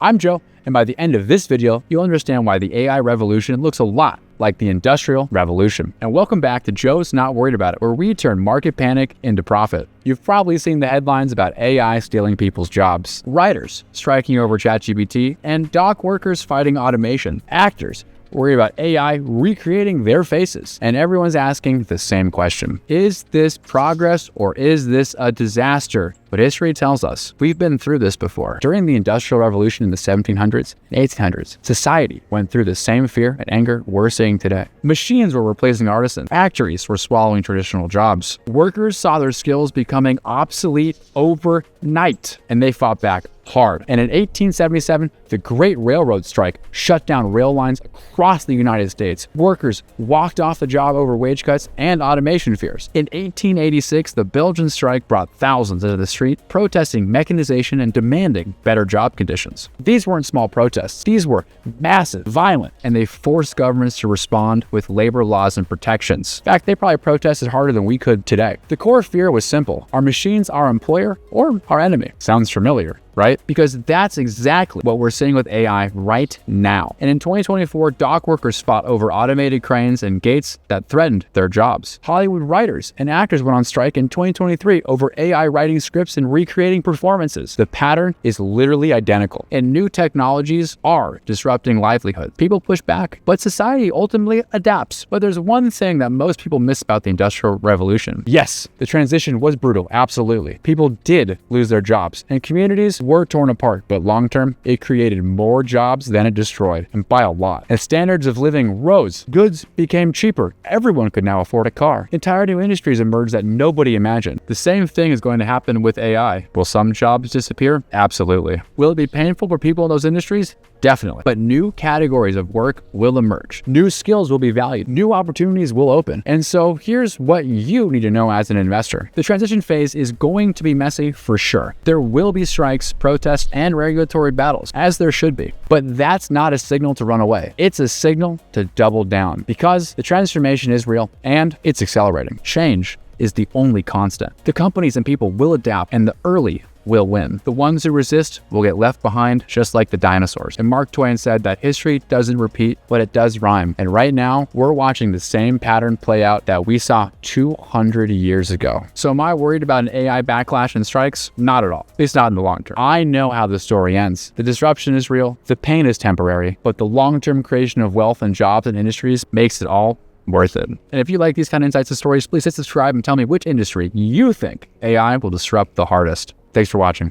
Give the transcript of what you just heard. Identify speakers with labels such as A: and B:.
A: I'm Joe, and by the end of this video, you'll understand why the AI revolution looks a lot like the Industrial Revolution. And welcome back to Joe's Not Worried About It, where we turn market panic into profit. You've probably seen the headlines about AI stealing people's jobs, writers striking over ChatGPT, and dock workers fighting automation, actors worried about AI recreating their faces. And everyone's asking the same question. Is this progress or is this a disaster? But history tells us we've been through this before. During the Industrial Revolution in the 1700s and 1800s, society went through the same fear and anger we're seeing today. Machines were replacing artisans. Factories were swallowing traditional jobs. Workers saw their skills becoming obsolete overnight, and they fought back hard. And in 1877, the Great Railroad Strike shut down rail lines across the United States. Workers walked off the job over wage cuts and automation fears. In 1886, the Belgian Strike brought thousands into the street protesting mechanization and demanding better job conditions. These weren't small protests. These were massive, violent, and they forced governments to respond with labor laws and protections. In fact, they probably protested harder than we could today. The core fear was simple. Are machines our employer or our enemy? Sounds familiar, right? Because that's exactly what we're seeing with AI right now. And in 2024, dock workers fought over automated cranes and gates that threatened their jobs. Hollywood writers and actors went on strike in 2023 over AI writing scripts and recreating performances. The pattern is literally identical, and new technologies are disrupting livelihoods. People push back, but society ultimately adapts. But there's one thing that most people miss about the Industrial Revolution. Yes, the transition was brutal, absolutely. People did lose their jobs, and communities were torn apart, but long-term, it created more jobs than it destroyed, and by a lot. As standards of living rose, goods became cheaper. Everyone could now afford a car. Entire new industries emerged that nobody imagined. The same thing is going to happen with AI. Will some jobs disappear? Absolutely. Will it be painful for people in those industries? Definitely. But new categories of work will emerge. New skills will be valued. New opportunities will open. And so here's what you need to know as an investor. The transition phase is going to be messy for sure. There will be strikes, protests, and regulatory battles, as there should be. But that's not a signal to run away. It's a signal to double down, because the transformation is real and it's accelerating. Change is the only constant. The companies and people will adapt, and the early will win. The ones who resist will get left behind, just like the dinosaurs. And Mark Twain said that history doesn't repeat, but it does rhyme. And right now, we're watching the same pattern play out that we saw 200 years ago. So am I worried about an AI backlash and strikes? Not at all. At least not in the long term. I know how the story ends. The disruption is real, the pain is temporary, but the long-term creation of wealth and jobs and industries makes it all worth it. And if you like these kind of insights and stories, please hit subscribe and tell me which industry you think AI will disrupt the hardest. Thanks for watching.